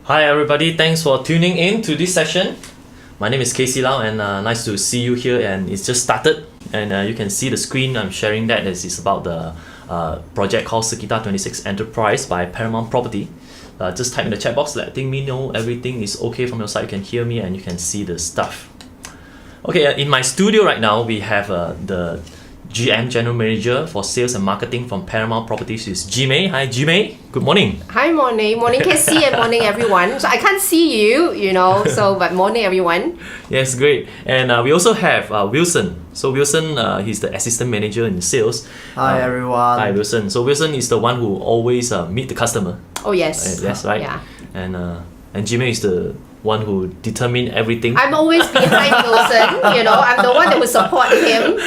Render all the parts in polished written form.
Hi everybody, thanks for tuning in to this session. My name is KCLau and nice to see you here, and it's just started and you can see the screen. I'm sharing that it's about the project called Sekitar26 Enterprise by Paramount Property. Just type in the chat box, letting me know everything is okay from your side. You can hear me and you can see the stuff. Okay, in my studio right now we have the GM, General Manager for Sales and Marketing from Paramount Property, is Jy Mei. Hi Jy Mei, good morning. Hi, morning KC and morning everyone. So I can't see you, but morning everyone. Yes, great. And we also have Wilson. So Wilson, he's the Assistant Manager in Sales. Hi everyone. Hi Wilson. So Wilson is the one who always meet the customer. Oh yes. Yes, right? Yeah. And Jy Mei is the one who determine everything. I'm always behind Wilson, I'm the one that will support him.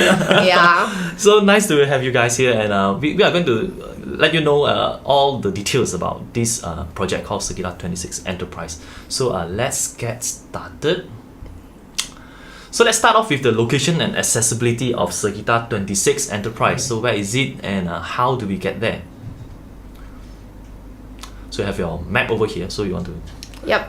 Yeah. So nice to have you guys here, and we are going to let you know all the details about this project called Sekitar26 Enterprise. So let's get started. So let's start off with the location and accessibility of Sekitar26 Enterprise. So where is it and how do we get there? So you have your map over here, so you want to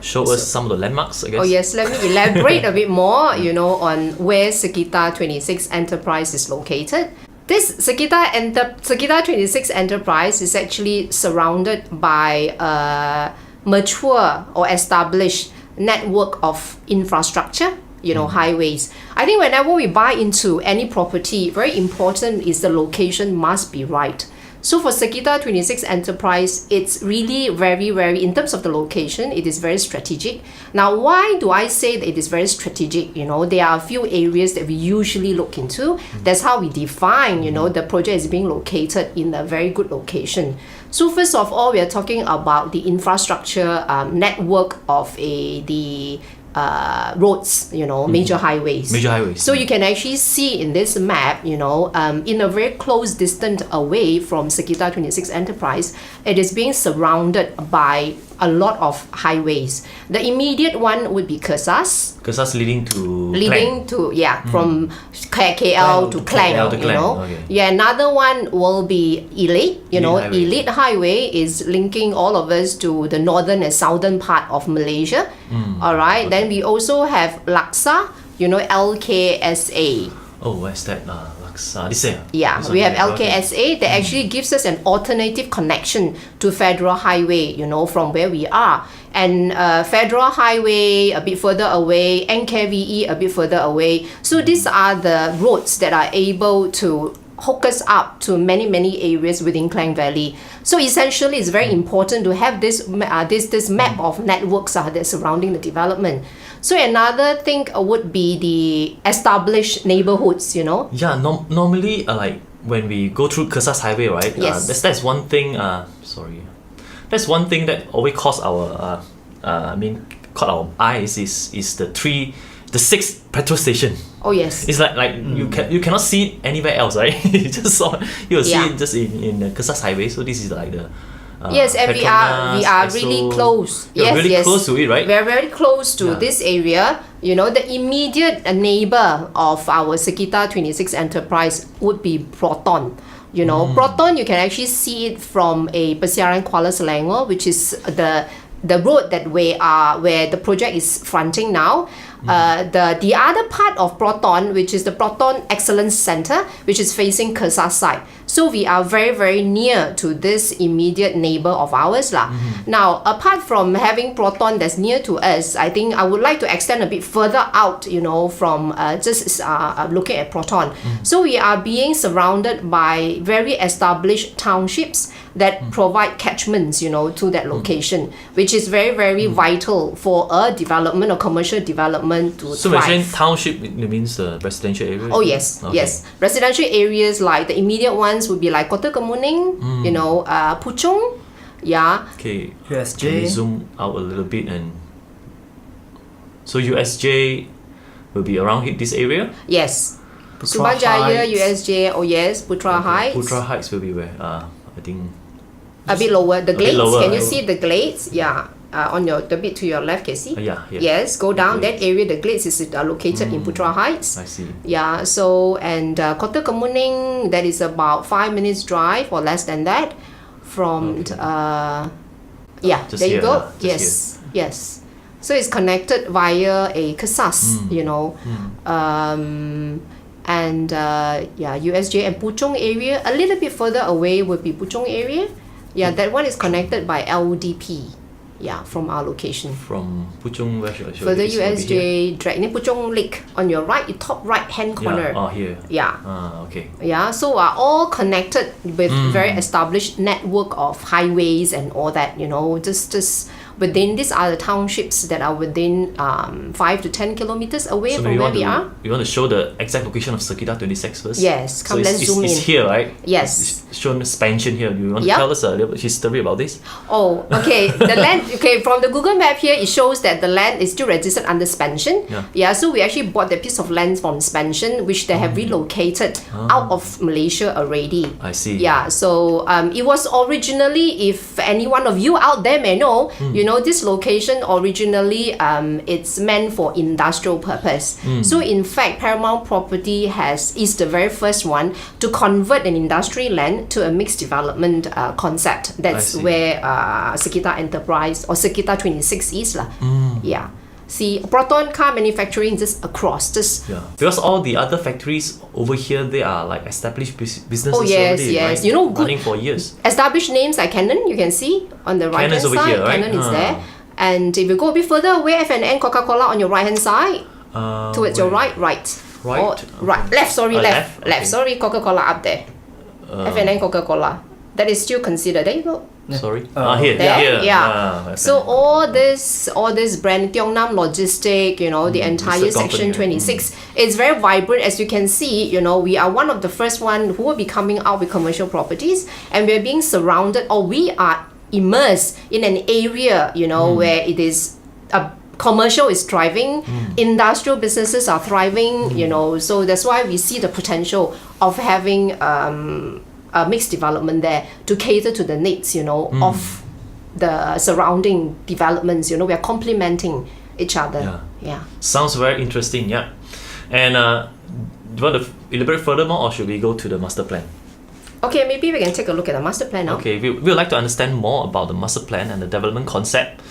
show us some of the landmarks, I guess. Oh yes, let me elaborate a bit more, on where Sekitar26 Enterprise is located. This Sekitar26 Enterprise is actually surrounded by a mature or established network of infrastructure, highways. I think whenever we buy into any property, very important is the location must be right. So for Sekitar26 Enterprise, it's really very, in terms of the location, it is very strategic. Now, why do I say that it is very strategic? There are a few areas that we usually look into. That's how we define, the project is being located in a very good location. So first of all, we are talking about the infrastructure network of the roads, major highways. Major highways. So you can actually see in this map, in a very close distance away from Sekitar26 Enterprise, it is being surrounded by a lot of highways. The immediate one would be Kesas. Kesas leading to from KCLau to Klang, Okay. Yeah, another one will be Elite. Elite Highway is linking all of us to the northern and southern part of Malaysia. All right. Okay. Then we also have Laksa, LKSA. Oh, where's that? Laksa. This here? Yeah, we have LKSA that actually gives us an alternative connection to Federal Highway, from where we are. And Federal Highway a bit further away, NKVE a bit further away. So these are the roads that are able to hook us up to many areas within Klang Valley. So essentially, it's very important to have this map of networks that's surrounding the development. So another thing would be the established neighborhoods, Yeah, normally like when we go through Kesas Highway, right? Yes. That's one thing. That's one thing that always caught our eyes is the 6 petrol station. Oh yes. It's like you cannot see it anywhere else, right? You'll see it just in the Kesas Highway. So this is like the yes, and we are really close. Yes, close to it, right? We're very close to this area. The immediate neighbor of our Sekitar26 Enterprise would be Proton. Proton, you can actually see it from a Persiaran Kuala Selangor, which is the road that where the project is fronting now. The other part of Proton, which is the Proton Excellence Center, which is facing Kesas side. So we are very near to this immediate neighbor of ours lah. Now, apart from having Proton that's near to us, I think I would like to extend a bit further out, from just looking at Proton. So we are being surrounded by very established townships that provide catchments, to that location, which is very vital for a development or commercial development to so thrive. when you're saying township, it means the residential area? Oh yes, okay. Yes. Residential areas like the immediate ones would be like Kota Kemuning, Puchong, yeah. Okay, USJ. Can we zoom out a little bit and so USJ will be around this area? Yes. Putra Subanjaya, Heights. USJ, oh yes, Putra Heights. Putra Heights will be where? I think a bit lower. The glades. lower, Can you see the glades? Yeah. On the bit to your left, can you see? yeah. Yes, go down Okay. that area. The glades is located in Putra Heights. I see. Yeah. So and Kota Kemuning, that is about 5 minutes drive or less than that from Okay. Yeah, Just there you here, go. just Yes. Yes. So it's connected via a KSAS, USJ and Puchong area. A little bit further away would be Puchong area. Yeah, that one is connected by LDP. Yeah, from our location. From Puchong, where should I show Further it? USJ, Puchong Lake on your right, top right hand corner. Yeah, here. Yeah. Okay. Yeah, so are all connected with very established network of highways and all that, just within. These are the townships that are within 5 to 10 kilometers away from where we are. You want to show the exact location of Sekitar26 first? Yes, come, let's zoom in. It's here, right? Yes. It's shown expansion here. You want to tell us a little bit history about this? Oh, okay. The land, from the Google map here, it shows that the land is still registered under Spansion. Yeah, so we actually bought the piece of land from Spansion, which they have relocated out of Malaysia already. I see. Yeah, so it was originally, if any one of you out there may know, this location originally, it's meant for industrial purpose. So in fact, Paramount Property is the very first one to convert an industrial land to a mixed development concept. That's where Sekitar Enterprise or Sekitar26 is. Yeah. See, Proton car manufacturing just across this. Yeah, because all the other factories over here, they are like established businesses already, right? Running for years. Established names like Canon, you can see on the right hand side. Here, right? Canon is there. And if you go a bit further away, F&N Coca-Cola on your right hand side. Towards your right. Left. Left. Sorry, Coca-Cola up there. F&N Coca-Cola. That is still considered. There you go. Sorry. Here. There? Yeah. So all this brand, Tiong-Nam Logistic, the entire Section 26, it's very vibrant. As you can see, we are one of the first one who will be coming out with commercial properties, and we're being surrounded, or we are immersed in an area, where it is commercial is thriving, industrial businesses are thriving, so that's why we see the potential of having a mixed development there to cater to the needs, of the surrounding developments. We are complementing each other. Yeah. Sounds very interesting. Yeah. And do you want to elaborate furthermore, or should we go to the master plan? Okay, maybe we can take a look at the master plan now. Okay, we would like to understand more about the master plan and the development concept.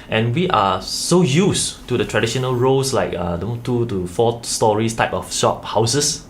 And we are so used to the traditional rows like 2 to 4 stories type of shop houses.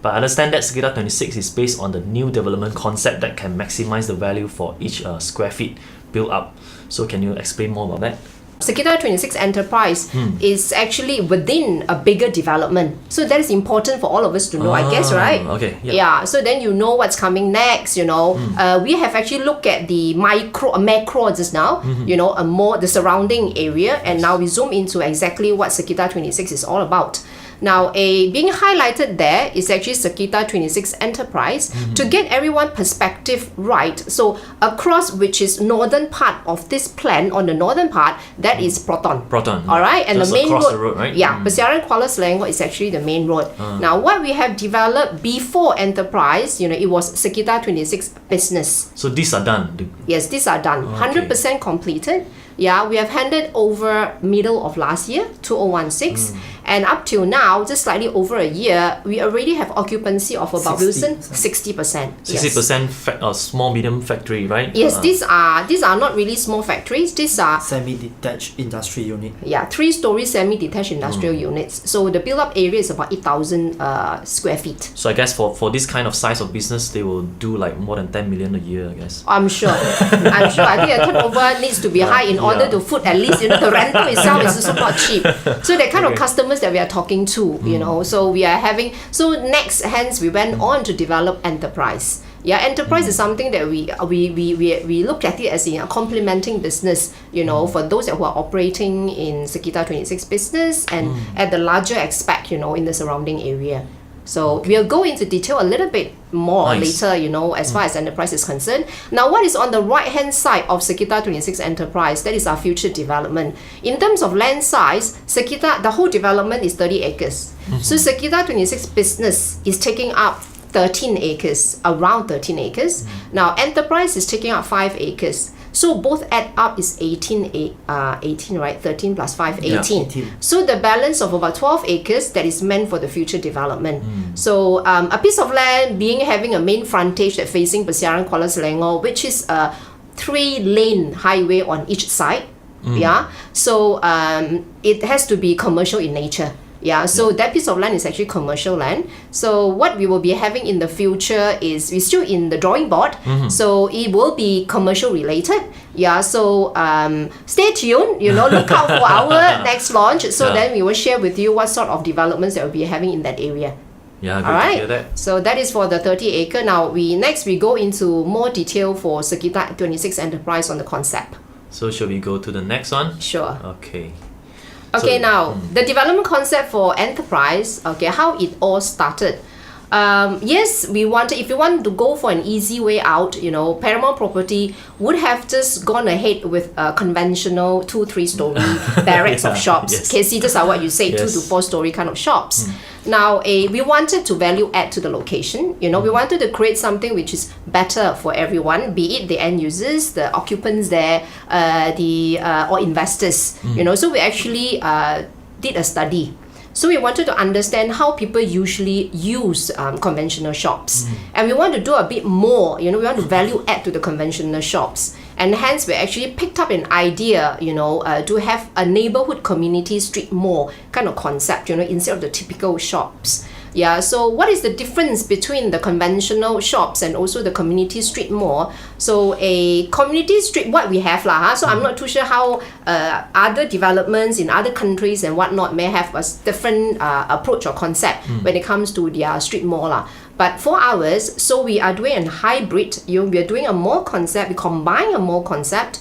But I understand that Sekitar26 is based on the new development concept that can maximize the value for each square feet built up. So can you explain more about that? Sekitar26 Enterprise is actually within a bigger development. So that is important for all of us to know, I guess, right? Okay. Yeah, so then you know what's coming next, We have actually looked at the macro just now, the surrounding area, and now we zoom into exactly what Sekitar26 is all about. Now, being highlighted there is actually Sekitar26 Enterprise to get everyone perspective right. So across, which is northern part of this plan, on the northern part, that is Proton. All right, and just the main across road. The road, right? Yeah, Persiaran Kuala Selangor is actually the main road. Now, what we have developed before Enterprise, it was Sekitar26 Business. So these are done. Yes, these are done. 100% completed. Yeah, we have handed over middle of last year, 2016, and up till now, just slightly over a year, we already have occupancy of about 60%. 60% small medium factory, right? Yes, these are not really small factories. These are semi-detached industrial unit. Yeah, 3-story semi-detached industrial units. So the build-up area is about 8,000 square feet. So I guess for this kind of size of business, they will do like more than 10 million a year, I guess. I'm sure. I think the turnover needs to be high in order to foot at least, the rental itself is also not cheap. So the kind of customers that we are talking to, so we are having, hence we went on to develop Enterprise. Yeah, Enterprise is something that we look at it as a complementing business, for those who are operating in Sekitar26 business and at the larger aspect, in the surrounding area. So we'll go into detail a little bit more later, as far as Enterprise is concerned. Now, what is on the right-hand side of Sekitar26 Enterprise? That is our future development. In terms of land size, the whole development is 30 acres. So Sekitar26 business is taking up 13 acres, around 13 acres. Now, Enterprise is taking up 5 acres. So both add up is 18, right? 13 plus 5, 18. Yeah, 18. So the balance of about 12 acres that is meant for the future development. So a piece of land having a main frontage that facing Persiaran Kuala Selangor, which is a 3-lane highway on each side. Yeah, so it has to be commercial in nature. Yeah, so that piece of land is actually commercial land. So what we will be having in the future is we're still in the drawing board. So it will be commercial related. Yeah, so stay tuned, look out for our next launch. So then we will share with you what sort of developments that we'll be having in that area. Yeah, good All right. to hear that. So that is for the 30 acre. Now we go into more detail for Sekitar26 Enterprise on the concept. So shall we go to the next one? Sure. Okay. Okay, So, now the development concept for enterprise. Okay, how it all started. Yes, if you want to go for an easy way out, Paramount Property would have just gone ahead with a conventional 2-3 story barracks of shops. Yes. Okay, see, just like what you say, Yes. 2 to 4 story kind of shops. Now, we wanted to value add to the location. We wanted to create something which is better for everyone, be it the end users, the occupants there, or investors. So we actually did a study. So we wanted to understand how people usually use conventional shops. And we want to do a bit more, we want to value add to the conventional shops. And hence we actually picked up an idea, to have a neighborhood community street mall kind of concept, instead of the typical shops. Yeah, so what is the difference between the conventional shops and also the community street mall? So a community street, what we have lah, so I'm not too sure how other developments in other countries and whatnot may have a different approach or concept when it comes to their street mall lah. But for ours, so we are doing a hybrid. We are doing a mall concept. We combine a mall concept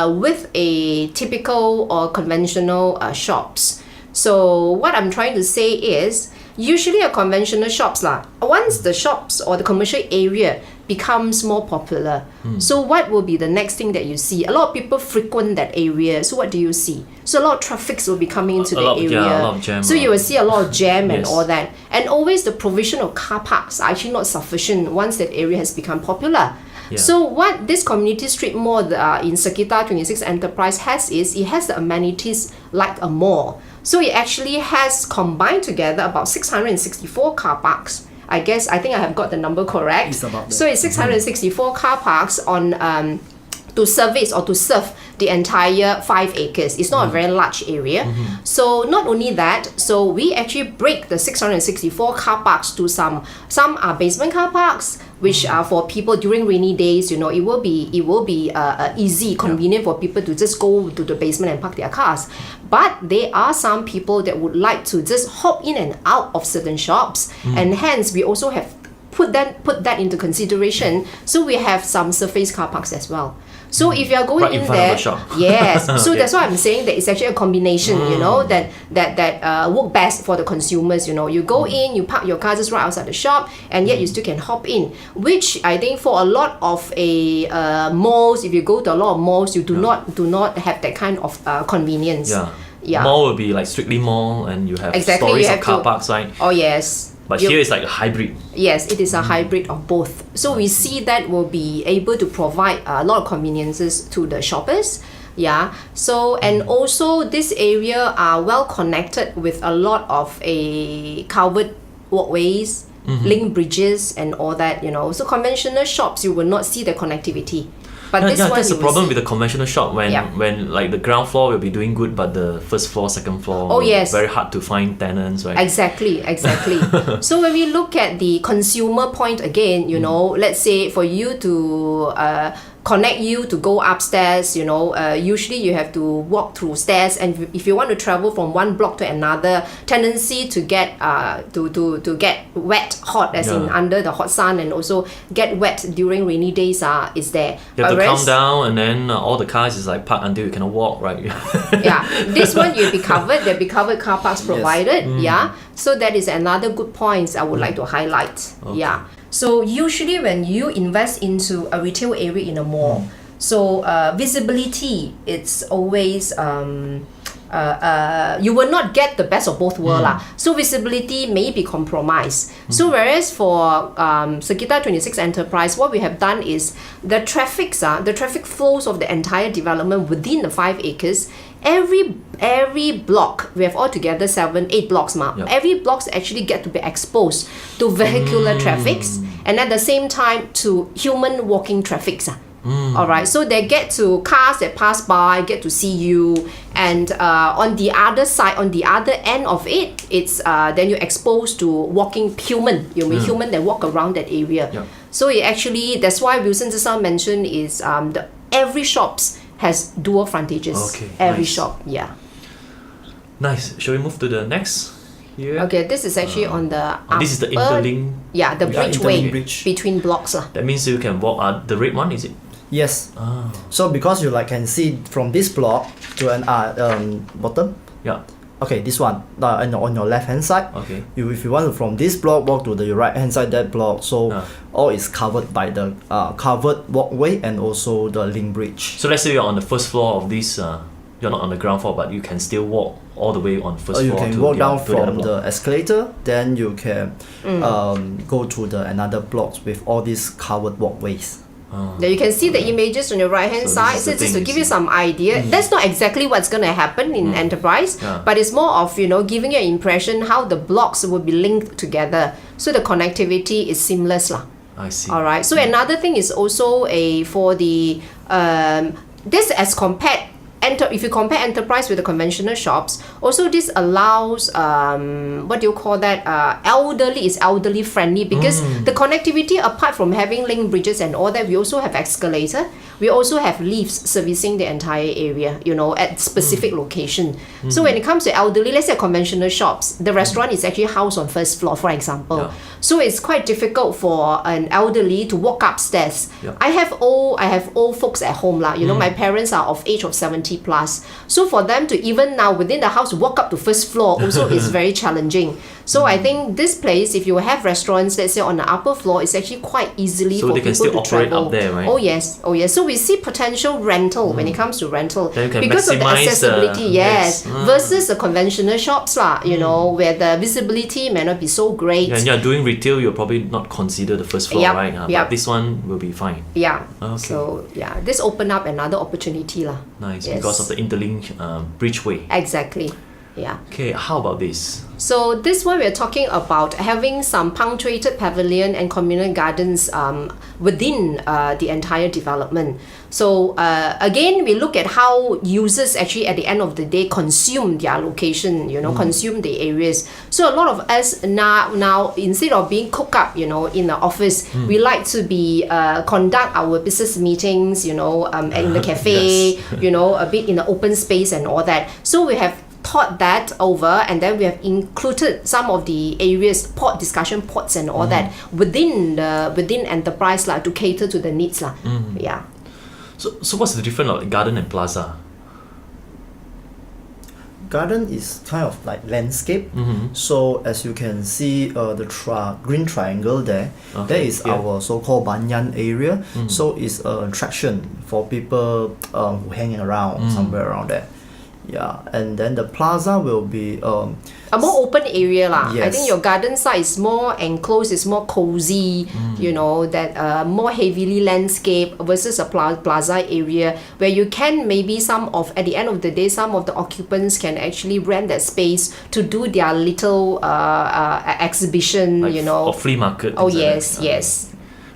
with a typical or conventional shops. So what I'm trying to say is, usually a conventional shops lah, once the shops or the commercial area becomes more popular, so what will be the next thing that you see? A lot of people frequent that area. So what do you see? So a lot of traffic will be coming into the area. A lot of jam. So you will see a lot of jam and Yes. all that. And always the provision of car parks are actually not sufficient once that area has become popular. Yeah. So what this community street mall in Sekitar26 Enterprise has is, it has the amenities like a mall. So it actually has combined together about 664 car parks. I think I have got the number correct. It's about that. So it's 664 car parks on to service or to serve the entire 5 acres. It's not a very large area. So not only that, so we actually break the 664 car parks to some are basement car parks, which are for people during rainy days. It will be easy, convenient for people to just go to the basement and park their cars. But there are some people that would like to just hop in and out of certain shops, and hence we also have put that into consideration. So we have some surface car parks as well. So if you are going Right in in front of there, the shop. yes. So Okay. that's why I'm saying that it's actually a combination, that work best for the consumers. You go in, you park your car just right outside the shop, and yet you still can hop in. Which I think for a lot of malls, if you go to a lot of malls, you do not have that kind of convenience. Yeah. Mall will be like strictly mall, and you have Exactly, stories you of have car to- parks, right? Oh yes. But You- here it's like a hybrid. Yes, it is a hybrid of both. So we see that will be able to provide a lot of conveniences to the shoppers. Yeah. So, and also this area are well connected with a lot of covered walkways, link bridges and all that, So conventional shops, you will not see the connectivity. But this one that's the you will problem see. with the conventional shop when Yeah. like the ground floor will be doing good, but the first floor, second floor, Oh, yes. very hard to find tenants, right? Exactly. So when we look at the consumer point again, let's say for you to connect you to go upstairs, usually you have to walk through stairs, and if you want to travel from one block to another, tendency to get to get wet, hot as in Yeah. under the hot sun, and also get wet during rainy days is there. You have to Whereas- calm down, and then all the cars is like parked until you cannot walk, right? Yeah, this one you'll be covered. There'll be covered car parks provided. Yeah, so that is another good point I would like to highlight. Yeah, so usually when you invest into a retail area in a mall, so visibility, it's always you will not get the best of both worlds lah. So visibility may be compromised. So whereas for Sekitar26 Enterprise, what we have done is the traffic flows of the entire development within the 5 acres. Every block, we have altogether 8 blocks ma. Yep. Every blocks actually get to be exposed to vehicular traffics, and at the same time to human walking traffics. Alright, so they get to cars that pass by get to see you, and on the other side, on the other end of it, it's then you're exposed to walking human. You mean human that walk around that area. Yeah. So it actually, that's why Wilson just now mentioned is every shops has dual frontages. Okay, every nice. shop, yeah. Nice. Shall we move to the next here? Okay, this is actually on the This is the upper- interlink. Yeah, the Yeah, bridgeway interlink bridge. between blocks. That means you can walk. The red one, is it? Yes. Ah. So because you can see from this block to an bottom. Yeah. Okay, this one on your left hand side. Okay. If you want to from this block walk to the right hand side that block, so all is covered by the covered walkway and also the link bridge. So let's say you're on the first floor of this. You're not on the ground floor, but you can still walk all the way on first Or you floor. can to walk the, down to the other from block. the escalator, then you can go to the another blocks with all these covered walkways. Now you can see the images on your right hand So side. this is So the just to thing, give you you see. some idea, that's not exactly what's going to happen in Enterprise, Yeah. but it's more of giving you an impression how the blocks will be linked together, so the connectivity is seamless lah. I see. All right. So another thing is also for the this as compared. If you compare Enterprise with the conventional shops, also this allows what do you call that? Elderly friendly, because the connectivity, apart from having link bridges and all that, we also have escalator. We also have lifts servicing the entire area, at specific location. So when it comes to elderly, let's say conventional shops, the restaurant is actually housed on first floor, for example. Yeah. So it's quite difficult for an elderly to walk upstairs. Yeah. I have old folks at home lah. My parents are of age of 70 plus. So for them to even now within the house walk up to first floor also is very challenging. So I think this place, if you have restaurants, let's say on the upper floor, it's actually quite easily So for they can people still to operate travel. up there, right? Oh yes. So we see potential rental when it comes to rental Then you can because of the maximize accessibility, yes. versus the conventional shops lah. Where the visibility may not be so great. And you're doing retail, you'll probably not consider the first floor, Yep, right? yep. But this one will be fine. Yeah. Okay. So this open up another opportunity lah. Nice, Yes. because of the interlink bridgeway. Exactly. Yeah. Okay, how about this? So this one we're talking about having some punctuated pavilion and communal gardens within the entire development. So again, we look at how users actually at the end of the day consume their location, consume the areas. So a lot of us now instead of being cooped up, in the office, we like to be conduct our business meetings, in the cafe, Yes. a bit in the open space and all that. So we have thought that over, and then we have included some of the areas, discussion pods and all that within Enterprise to cater to the needs Yeah. So what's the difference of garden and plaza? Garden is kind of like landscape. So as you can see, the green triangle there, Okay, that is yeah. our so-called banyan area. So it's an attraction for people who hanging around somewhere around there. Yeah, and then the plaza will be A more open area lah. I Yes. think your garden side is more enclosed, it's more cozy, that more heavily landscape versus a plaza area where you can maybe at the end of the day, some of the occupants can actually rent that space to do their little exhibition, Like or flea market. Oh things like yes, that. yes.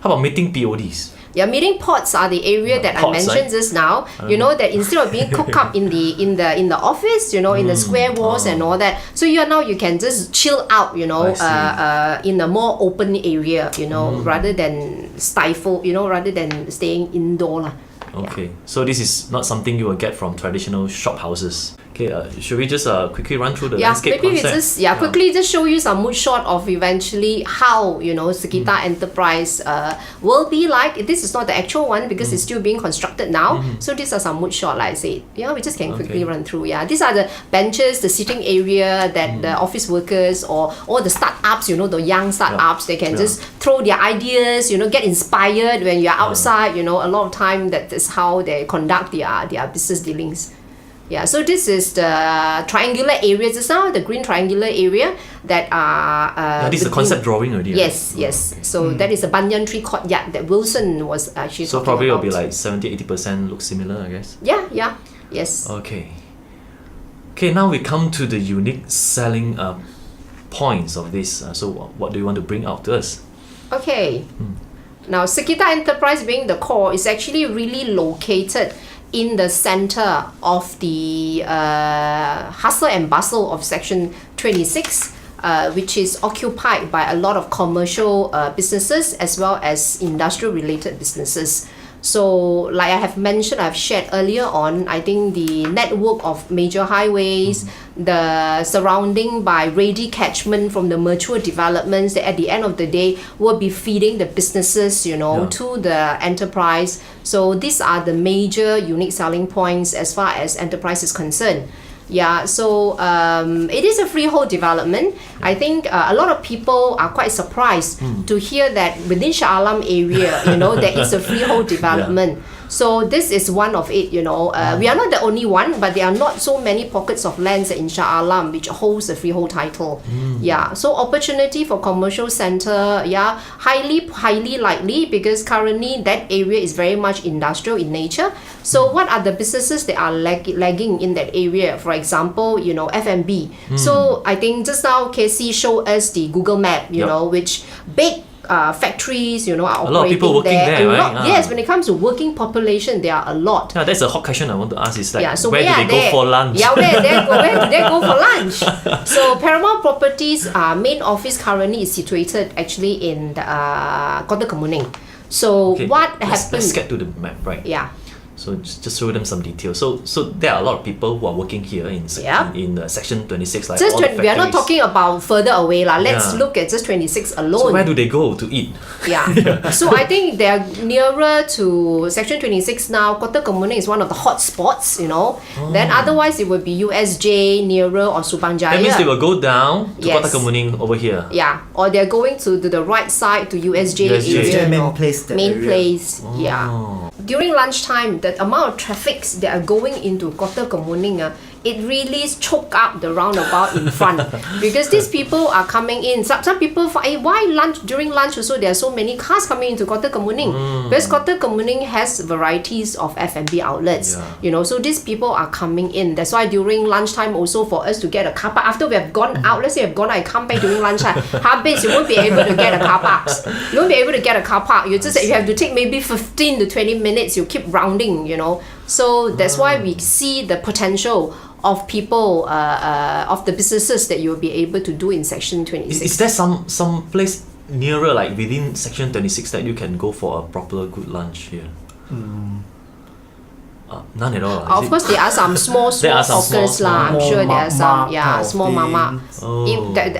How about meeting PODs? Yeah, meeting pods are the area that I Pods, mentioned right? just now. That instead of being cooked up in the office, in the square walls and all that, so you can just chill out, in a more open area, rather than stifle, rather than staying indoor lah. Okay, so this is not something you will get from traditional shop houses. Okay, should we just quickly run through the landscape maybe concept? we just quickly just show you some mood shot of eventually how Sekitar Enterprise will be like. This is not the actual one because it's still being constructed now. So these are some mood shot, like I said. We just can quickly run through. These are the benches, the sitting area that the office workers or the startups, the young startups, they can just throw their ideas, get inspired when you're outside. A lot of time that is how they conduct their business dealings. Yeah, so this is the triangular area just now, the green triangular area that are... this is the concept drawing already. Yes, yes. So that is the banyan tree courtyard that Wilson was actually So talking probably about. will be like 70-80% look similar, I guess. Yeah, yes. Okay, now we come to the unique selling points of this. So what do you want to bring out to us? Okay. Now, Sekitar Enterprise being the core is actually really located in the center of the hustle and bustle of Section 26, which is occupied by a lot of commercial businesses as well as industrial related businesses. So like I have mentioned, I've shared earlier on, I think the network of major highways, the surrounding by ready catchment from the mature developments that at the end of the day will be feeding the businesses, to the enterprise. So these are the major unique selling points as far as enterprise is concerned. Yeah, so it is a freehold development. I think a lot of people are quite surprised to hear that within Shah Alam area, there is a freehold development. Yeah. So this is one of it, We are not the only one, but there are not so many pockets of lands in Shah Alam which holds a freehold title. Yeah, so opportunity for commercial center, highly likely, because currently that area is very much industrial in nature. So what are the businesses that are lagging in that area? For example, F&B. So I think just now KC showed us the Google map, which big factories, are operating there. A lot of people working there, right? Yes, when it comes to working population, there are a lot. Yeah, that's a hot question I want to ask. Is like, so where do they go for lunch? Yeah, where do they go for lunch? So Paramount Property's main office currently is situated actually in the Kota Kemuning. So what happens? Let's get to the map, right? Yeah. So just show them some details. So there are a lot of people who are working here in Section 26. Like just all the we are not talking about further away. Let's look at just 26 alone. So where do they go to eat? Yeah. So I think they are nearer to Section 26 now. Kota Kemuning is one of the hot spots, Then otherwise it would be USJ nearer or Subang Jaya. That means they will go down to Kota Kemuning over here. Yeah. Or they're going to the right side to USJ area. Main place. Oh. Yeah. During lunchtime, the amount of traffics that are going into Kota Kemuning, it really choke up the roundabout in front, because these people are coming in. Some people find, why during lunch also there are so many cars coming into Kota Kemuning? Because Kota Kemuning has varieties of F&B outlets, so these people are coming in. That's why during lunchtime also, for us to get a car park, after we have gone out, let's say we have gone out and come back during lunchtime, habis, you won't be able to get a car park. You won't be able to get a car park. You have to take maybe 15 to 20 minutes. You keep rounding, So that's why we see the potential of people, of the businesses that you'll be able to do in Section 26. Is there some place nearer, like within Section 26, that you can go for a proper good lunch here? None at all. Of course, there are some small hawkers lah. I'm sure there are some, small mama.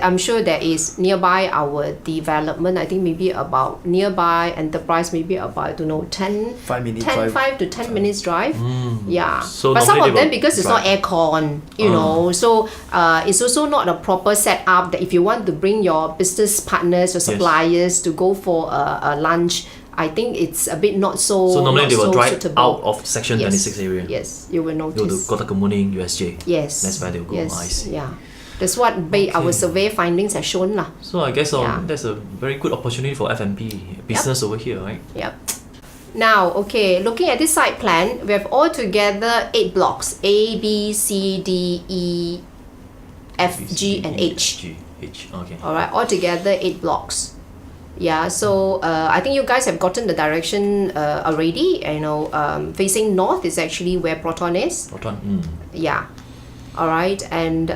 I'm sure there is nearby our development. I think maybe about nearby Enterprise, maybe about 5 to 10 minutes drive. Yeah, so but some of them, because it's not aircon, so it's also not a proper setup that if you want to bring your business partners or suppliers to go for a lunch, I think it's a bit not so. So normally they will drive suitable. out of Section 26 area. Yes, you will notice. Go to Kota Kemuning, USJ. Yes, that's where they'll go. Yes, I see. Yeah, that's what our survey findings have shown lah. So I guess that's a very good opportunity for F&B business over here, right? Yep. Now, looking at this site plan, we have altogether 8 blocks: A, B, C, D, E, F, G, and H. Okay. All right, altogether 8 blocks. Yeah, so I think you guys have gotten the direction already. Facing north is actually where Proton is. Yeah. All right, and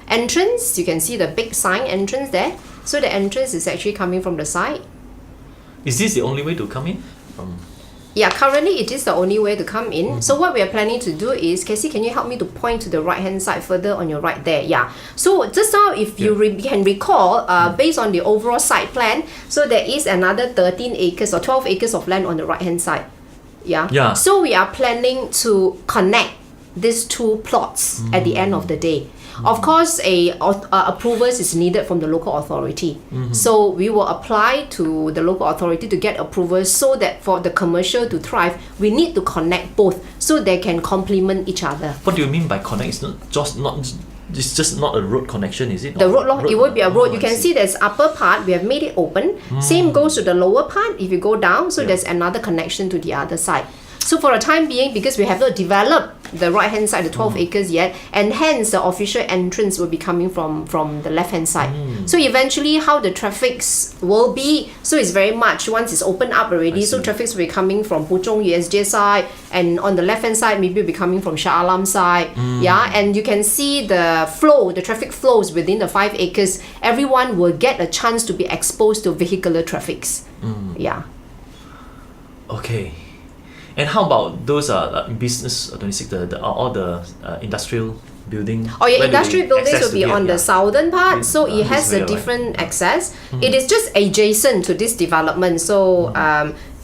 entrance, you can see the big sign entrance there. So the entrance is actually coming from the side. Is this the only way to come in? Yeah, currently it is the only way to come in. So what we are planning to do is, Casey, can you help me to point to the right hand side further on your right there? Yeah. So just now, if you can recall, based on the overall site plan, so there is another 13 acres or 12 acres of land on the right hand side. Yeah. So we are planning to connect these 2 plots at the end of the day. Of course, approvals is needed from the local authority. So we will apply to the local authority to get approvals, so that for the commercial to thrive, we need to connect both so they can complement each other. What do you mean by connect? It's just not a road connection, is it? The road, it would be a road. You can see there's upper part, we have made it open. Same goes to the lower part. If you go down, so there's another connection to the other side. So for the time being, because we have not developed the right hand side, the 12 acres yet, and hence the official entrance will be coming from the left hand side. So eventually how the traffics will be, so it's very much once it's opened up already, so traffics will be coming from Puchong USJ side, and on the left hand side maybe will be coming from Shah Alam side. Yeah, and you can see the flow, the traffic flows within the 5 acres. Everyone will get a chance to be exposed to vehicular traffics. Yeah. Okay. And how about those business 26, all the industrial building? Oh yeah, Where do industrial they buildings access will to be here? on the southern part, so it has a way, different access. It is just adjacent to this development, so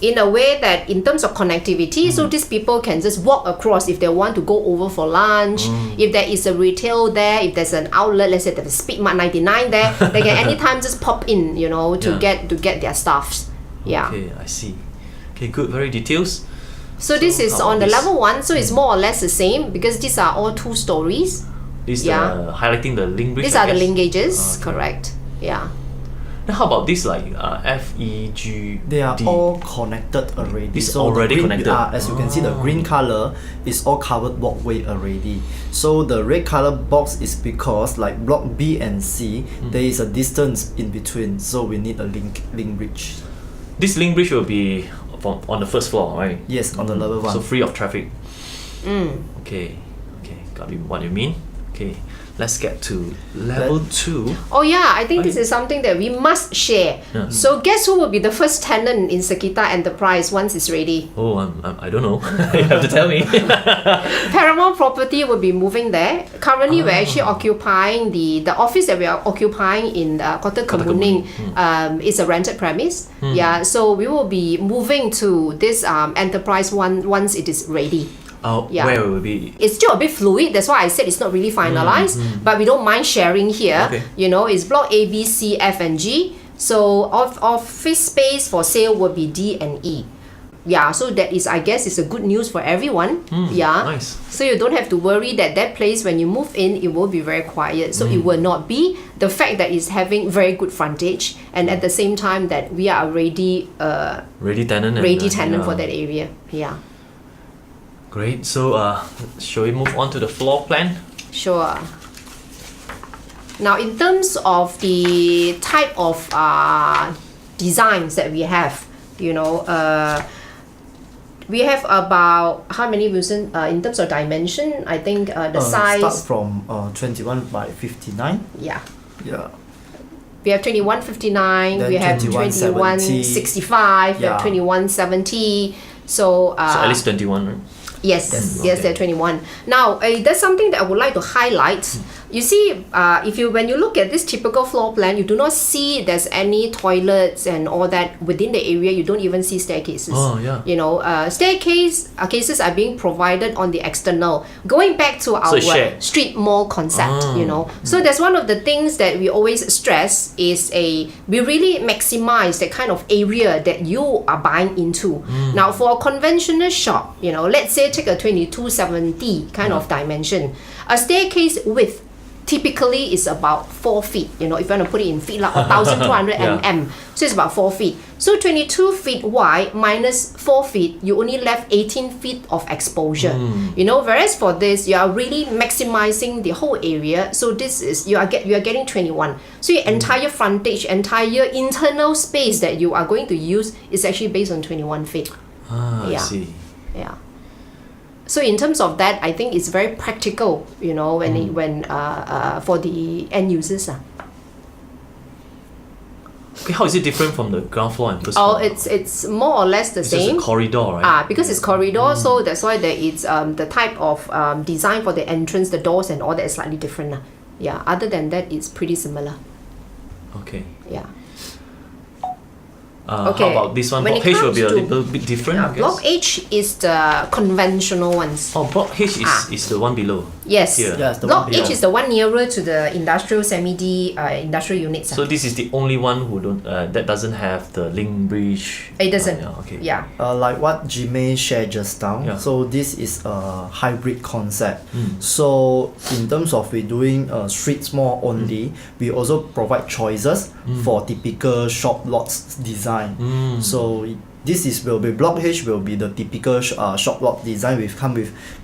in a way that in terms of connectivity, so these people can just walk across if they want to go over for lunch. If there is a retail there, if there's an outlet, let's say there's a Speed Mart 99 there, they can anytime just pop in, you know, to get their stuffs. Yeah. Okay, I see. Okay, good, very details. So this is how on the about level 1, so it's more or less the same because these are all 2 stories. This Yeah. highlighting the link bridge. These I are the guess. linkages, Okay. correct. Yeah. Now how about this FEG? They are all connected already. It's so already the green, connected. as you can see, the green color is all covered walkway already. So the red color box is because like block B and C, there is a distance in between. So we need a link bridge. This link bridge will be on the first floor, right? Yes, on the level 1. So free of traffic. Okay, got what you mean. Okay, let's get to level 2. Oh yeah, I think this is something that we must share. Yeah. So guess who will be the first tenant in Sekitar Enterprise once it's ready? Oh, I don't know. You have to tell me. Paramount Property will be moving there. Currently, we're actually occupying the office that we are occupying in Kota Kemuning. Is a rented premise. Yeah, so we will be moving to this enterprise once it is ready. Yeah. Where will it be? It's still a bit fluid, that's why I said it's not really finalized, but we don't mind sharing here. Okay. You know, it's block A, B, C, F, and G. So office space for sale will be D and E. Yeah, so that is, I guess, is a good news for everyone. Yeah. Nice. So you don't have to worry that place when you move in, it will be very quiet. So it will not be. The fact that it's having very good frontage, and at the same time that we are ready tenant. tenant for that area. Yeah. Great. So shall we move on to the floor plan? Sure. Now, in terms of the type of designs that we have, you know, we have about how many, Wilson? In terms of dimension, I think the size. Start from 21 by 59. Yeah. Yeah. We have 2159. Then We have 2165. We have 2170. So at least 21, right? Yes, they're 21. Now, that's something that I would like to highlight. You see, when you look at this typical floor plan, you do not see there's any toilets and all that within the area. You don't even see staircases. Oh, yeah. You know, cases are being provided on the external. Going back to our street mall concept, you know. So that's one of the things that we always stress is we really maximize the kind of area that you are buying into. Now, for a conventional shop, you know, let's say take a 2270 kind of dimension. A staircase width typically is about 4 feet. You know, if you want to put it in feet, like 1,200 mm. So it's about 4 feet. So 22 feet wide minus 4 feet, you only left 18 feet of exposure. You know, whereas for this, you are really maximizing the whole area. So this is you are getting 21. So your entire frontage, entire internal space that you are going to use is actually based on 21 feet. I see. Yeah. So in terms of that, I think it's very practical, you know, when for the end users. Okay, how is it different from the ground floor and first floor? Oh, it's more or less the same. It's just a corridor, right? Because it's corridor, so that's why there is the type of design for the entrance, the doors and all that is slightly different. Yeah, other than that, it's pretty similar. Okay. Yeah. How about this one? When Block it H will be a comes little bit different, I guess. Block H is the conventional ones. Oh, Block H is the one below. Yes. Here. Yeah, it's the Block one below. H is the one nearer to the industrial semi-D industrial units. So this is the only one who that doesn't have the link bridge. It doesn't. Yeah, okay. Yeah. Like what Jy Mei shared just now. Yeah. So this is a hybrid concept. So in terms of we doing street mall only, we also provide choices for typical shop lots design. So This will be block H will be the typical shop block design.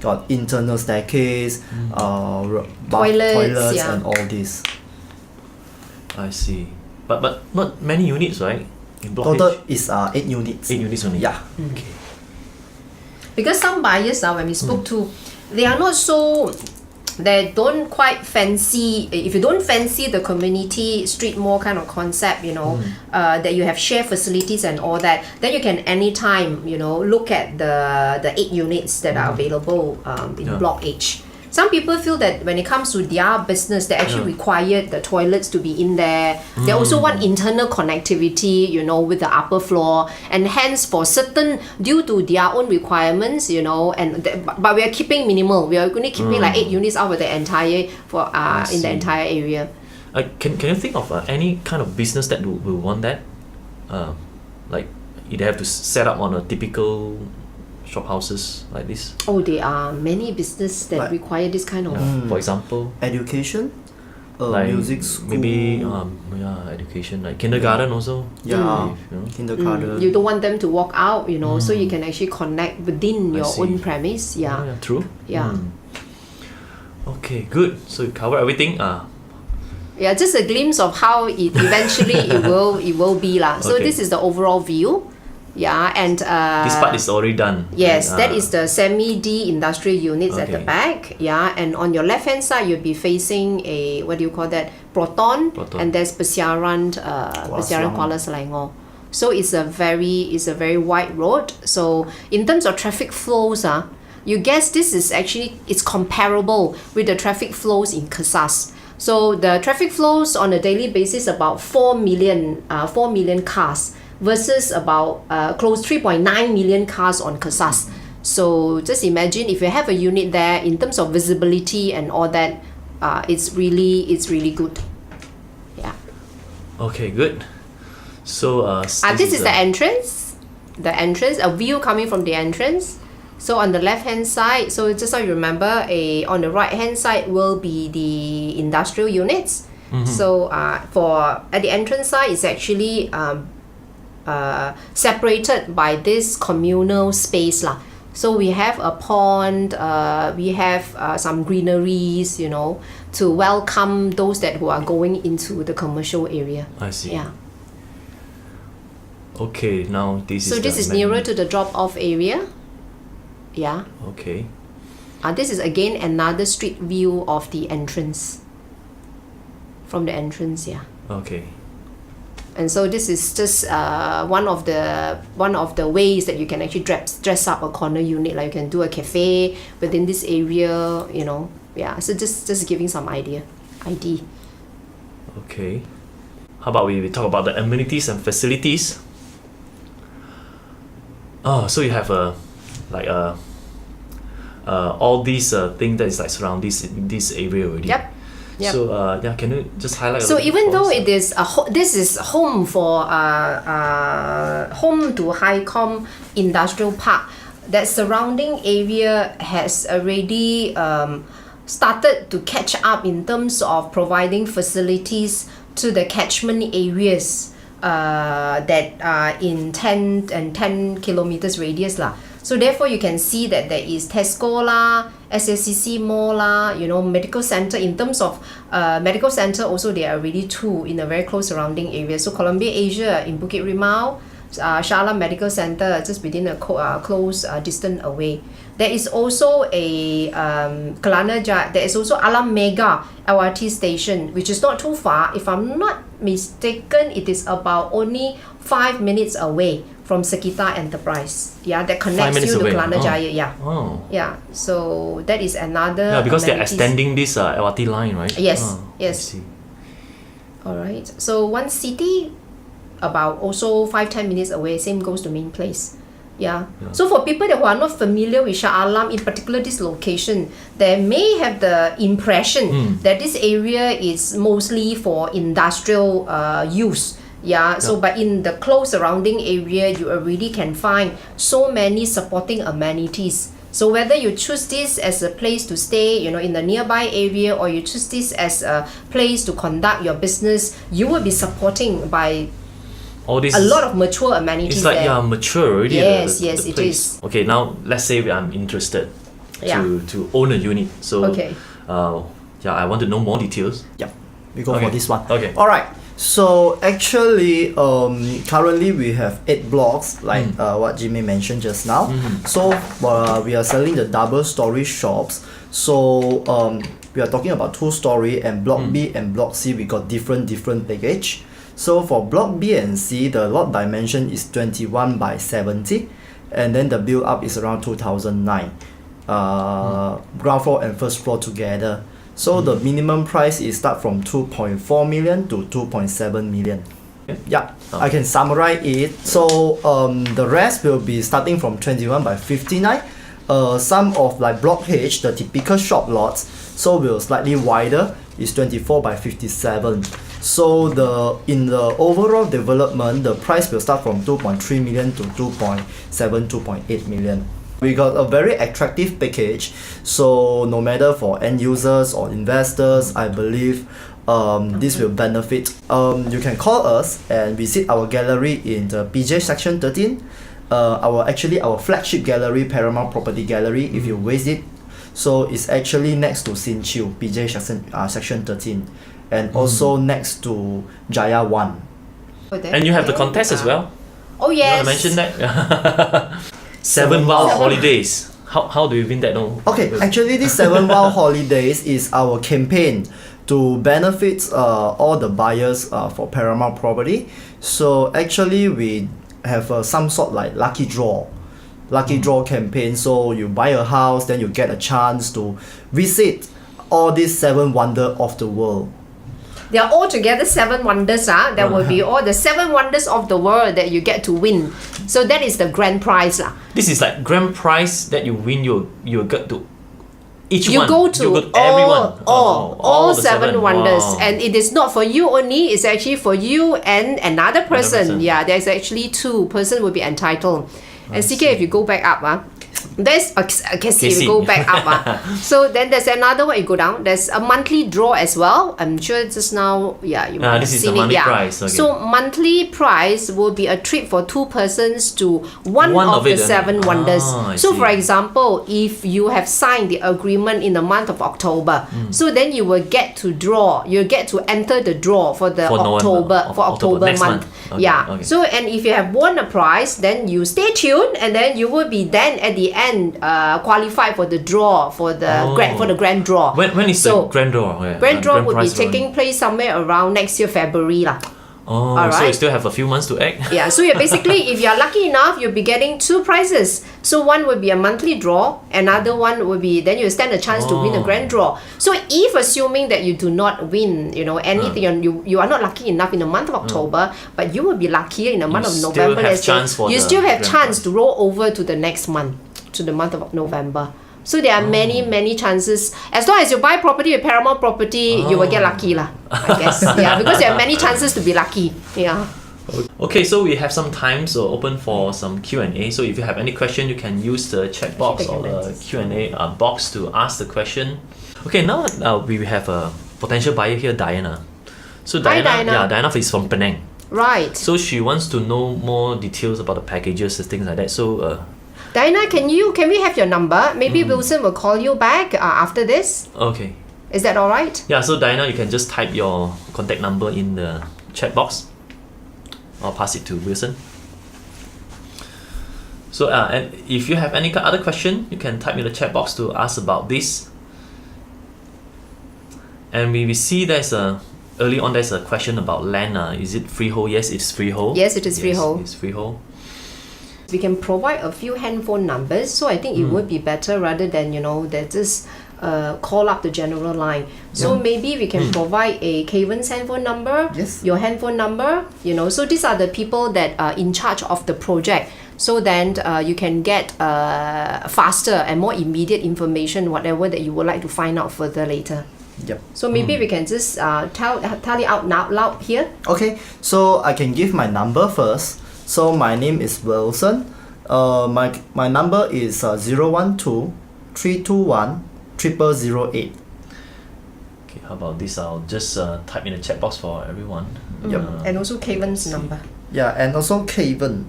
Got internal staircase, toilets yeah. and all this. I see. But not many units, right? In block Total H? is 8 units. 8 units only. Yeah. Okay. Because some buyers now, when we spoke to, they are not so, they don't quite fancy, if you don't fancy the community street mall kind of concept, that you have shared facilities and all that, then you can anytime, look at the 8 units that are available in block H. Some people feel that when it comes to their business, they actually require the toilets to be in there. They also want internal connectivity, with the upper floor, and hence for certain, due to their own requirements, but we are keeping minimal. We are only keeping like 8 units out of the entire in the entire area. Can you think of any kind of business that will want that? Like they have to set up on a typical shop houses like this? Oh, there are many businesses that require this kind of. For example, Education, like music school. maybe education, like kindergarten also. Yeah, If, kindergarten. You don't want them to walk out, so you can actually connect within your see. own premise. Yeah. Yeah, true. Yeah. Okay, good. So you cover everything. Yeah, just a glimpse of how it eventually it will be lah. So Okay. this is the overall view. Yeah, and This part is already done. yes, And, that is the semi-D industrial units at the Okay. back. Yeah, and on your left hand side you'll be facing a, what do you call that, Proton. And there's Persiaran Kuala Selangor. So it's a very wide road. So in terms of traffic flows, you guess this is actually, it's comparable with the traffic flows in Kesas. So the traffic flows on a daily basis about 4 million cars versus about close 3.9 million cars on Kesas. So just imagine if you have a unit there, in terms of visibility and all that, it's really good. Yeah. Okay, good. So This is the entrance. A view coming from the entrance. So on the left hand side, so just so you remember, on the right hand side will be the industrial units. So for at the entrance side, it's actually separated by this communal space lah. So we have a pond, we have some greeneries, to welcome those who are going into the commercial area. I see. Yeah. Okay, now this is nearer to the drop-off area. Yeah. Okay. This is again another street view of the entrance. From the entrance, yeah. Okay. And so this is just one of the ways that you can actually dress up a corner unit. Like you can do a cafe within this area, Yeah, so just giving some idea. Okay. How about we talk about the amenities and facilities? Oh, so you have all these things that is like surround this area already. Yep. So can you just highlight? So even though it is this is home for home to Highcom Industrial Park, that surrounding area has already started to catch up in terms of providing facilities to the catchment areas that are in 10 kilometers radius lah. So therefore you can see that there is Tesco lah, SSCC Mall lah, medical center. In terms of medical center also, there are already 2 in a very close surrounding area. So Columbia Asia in Bukit Rimau, Shah Alam Medical Center just within a close distance away. There is also a there is also Alam Mega LRT station, which is not too far. If I'm not mistaken, it is about only 5 minutes away from Sekitar Enterprise. Yeah, that connects you to Kelana Jaya. Yeah. Oh. Yeah. So that is another. Yeah, because they're amenities. extending this LRT line, right? Yes. I Yes. see. All right. So one city, about also 5-10 minutes away. Same goes to Main Place. Yeah. So for people who are not familiar with Shah Alam, in particular this location, they may have the impression that this area is mostly for industrial use. Yeah, so but in the close surrounding area, you already can find so many supporting amenities. So whether you choose this as a place to stay, in the nearby area, or you choose this as a place to conduct your business, you will be supporting by all this a lot of mature amenities it's like there. mature already. Yes, the yes, it place. is. Okay, now let's say I'm interested Yeah. to own a unit. So Okay. I want to know more details. Yep, we go Okay. for this one. Okay. All right. So actually, currently we have 8 blocks, like what Jy Mei mentioned just now. So we are selling the double-story shops. So we are talking about 2-story, and Block B and Block C we got different package. So for Block B and C, the lot dimension is 21 by 70, and then the build up is around 2009. Ground floor and first floor together. So the minimum price is start from 2.4 million to 2.7 million. Yeah, I can summarize it. So the rest will be starting from 21 by 59. Some of like Block H, the typical shop lots, so will slightly wider, is 24 by 57. So in the overall development, the price will start from 2.3 million to 2.7, 2.8 million. We got a very attractive package, so no matter for end users or investors, I believe this will benefit. You can call us and visit our gallery in the PJ section 13. Our flagship gallery, Paramount Property Gallery, if you visit. So it's actually next to Sin Chiu, PJ section 13, and also next to Jaya 1. And you have the contest as well. Oh yes. You want to mention that? 7 Wow Holidays. How do you win that? No? Okay, actually this 7 Wow Holidays is our campaign to benefit all the buyers for Paramount Property. So actually we have some sort like lucky draw campaign. So you buy a house, then you get a chance to visit all these 7 wonders of the world. They are all together 7 wonders. There will be all the 7 wonders of the world that you get to win. So that is the grand prize. This is like grand prize that you win. You get to each You one. go to everyone. all the 7 wonders. Wow. And it is not for you only, it's actually for you and another person. Yeah, there's actually 2 person will be entitled. And CK, if you go back up, there's I can see if you go back up. So then there's another one, you go down. There's a monthly draw as well. I'm sure just now, you might have this is the seen it. monthly prize. Okay. So monthly prize will be a trip for 2 persons to one of the 7 wonders. So for example, if you have signed the agreement in the month of October, so then you will get to draw. You get to enter the draw for the October next month. Okay, okay. So and if you have won a prize, then you stay tuned, and then you will be then at the end qualified for the draw for the grand draw. When is the grand draw? Grand draw would be taking place somewhere around next year February lah. So you still have a few months to act. Yeah, so you're basically, if you're lucky enough, you'll be getting 2 prizes. So one will be a monthly draw, another one will be, then you stand a chance to win a grand draw. So if assuming that you do not win, anything, you are not lucky enough in the month of October, but you will be luckier in the month of November. You still have chance to roll over to the next month, to the month of November. So there are many chances. As long as you buy property with Paramount Property, you will get lucky lah, I guess. Yeah, because there are many chances to be lucky. Yeah. Okay, so we have some time, so open for some Q&A. So if you have any question, you can use the chat box or the Q&A box to ask the question. Okay, now we have a potential buyer here, Diana. So Diana. Yeah, Diana is from Penang. Right. So she wants to know more details about the packages and things like that. So Diana, can we have your number? Maybe Wilson will call you back after this. Okay. Is that all right? Yeah, so Diana, you can just type your contact number in the chat box. I'll pass it to Wilson. So and if you have any other question, you can type in the chat box to ask about this. And we see early on there's a question about land. Is it freehold? Yes, it's freehold. Yes, it is freehold. It's freehold. We can provide a few handphone numbers, so I think it would be better rather than that just call up the general line. So maybe we can provide a Kevin's handphone number, your handphone number, so these are the people that are in charge of the project. So then you can get faster and more immediate information, whatever that you would like to find out further later. Yep. So maybe we can just tell it out loud here. Okay, so I can give my number first. So my name is Wilson. My number is 012-321-0008. Okay, how about this? I'll just type in the chat box for everyone. Yep. And also Kevin's number. Yeah, and also Kevin.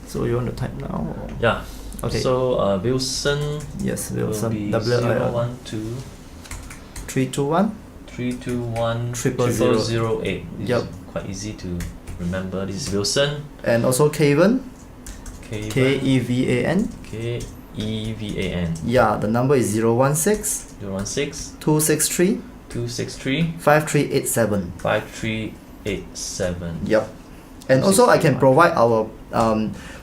So you want to type now? Or? Yeah. Okay. So Wilson. Yes, Will Wilson. be W-I-L 012 321 321 000. 0008. Yep. Quite easy to remember. This is Wilson. And also Kevin. Kevan. Kevan. Kevan. Yeah, the number is 016 016 263 263 5387. 5387. Yep. And also I can provide our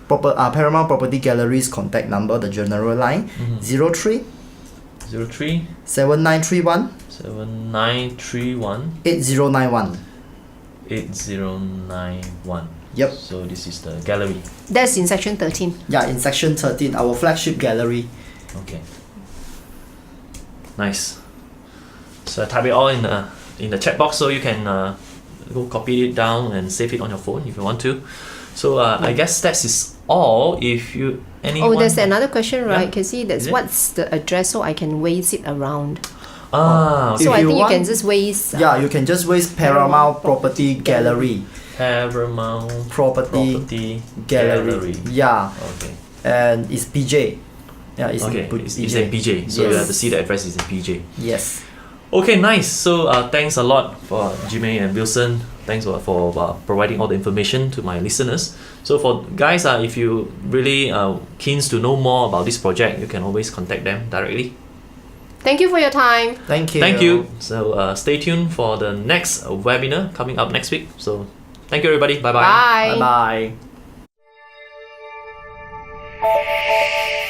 Paramount Property Gallery's contact number, the general line, 03 03 7931 7931 8091. 8091. Yep. So this is the gallery. That's in section 13. Yeah, in section 13, our flagship gallery. Okay. Nice. So I type it all in the chat box, so you can go copy it down and save it on your phone if you want to. So I guess that is all. If you anyone. Oh, there's another question, right? Yeah. Can see that's Is it? what's the address so I can waste it around. Okay. So If I you think want- you can just waste. Yeah, you can just waste Paramount Property Gallery. Paramount Property Gallery. Yeah, Okay. and it's PJ. Yeah, it's Okay. in It's in PJ. So you Yes. have to see the address is in PJ. Yes. Okay, nice. So thanks a lot for Jy Mei and Wilson. Thanks for providing all the information to my listeners. So for guys, if you really keen to know more about this project, you can always contact them directly. Thank you for your time. Thank you. Thank you. So stay tuned for the next webinar coming up next week. So thank you everybody. Bye bye. Bye. Bye bye.